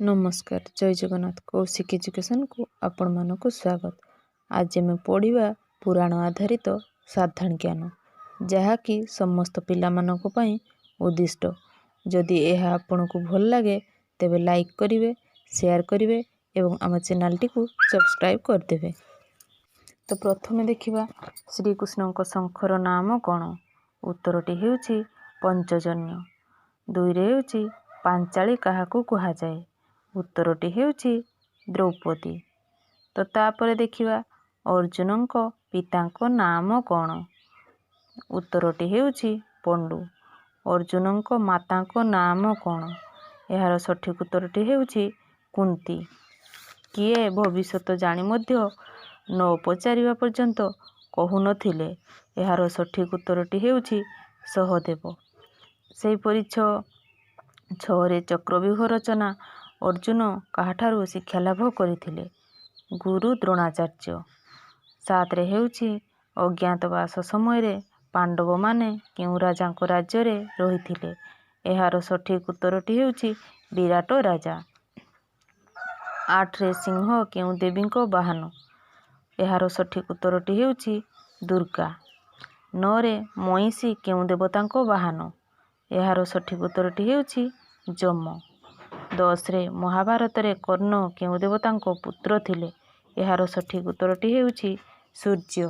नमस्कार जय जगन्नाथ कौशिक एजुकेशन को आपण मानक स्वागत। आज आम पढ़ा पुराण आधारित साधारण ज्ञान जहाँकि समस्त पिला मानक पई उद्दिष्ट। जदि यह आपण को भल लगे तेबे लाइक करिवे, शेयर करिवे एवं आम चैनल टी को सब्सक्राइब करदेवे। तो प्रथमे देखिबा श्रीकृष्ण शंखर नाम कौन? उत्तरटी हेउची पंचजन्य। दुई रे हेउची पांचाली काहाकू कुहा जाए? उत्तरटी हेउची द्रौपदी। तो तापरे देखिबा अर्जुनंक पितांक नाम कौन? उत्तरटी हेउची पंडु। अर्जुनंक मातांक नाम कौन? यार सठिक उत्तरटी हेउची कुंती। किए भविष्यत जानी मध्य न पचारिबा पर्यंत कहु नथिले? यार सठिक उत्तरटी हेउची सहदेव। सेहीपरि छरे चक्रव्यूह रचना अर्जुन काहाठारु शिक्षा लाभ करथिले? गुरु द्रोणाचार्य। सातरे हेउची अज्ञातवास समय पांडव माने केउ राजांक राज्य रे रहिथिले? यार सठिक उत्तरटी हेउची विराट राजा। आठरे सिंह केउ देवींक बाहन? यार सठिक उत्तरटी हेउची दुर्गा। नौरे महिषी केउ देवतांक बाहन? यार सठिक उत्तरटी हेउची जम। 10 रे महाभारत रे कर्ण केउ देवतांक पुत्र थिले? यार सठिक उत्तरटी हेउची सूर्य।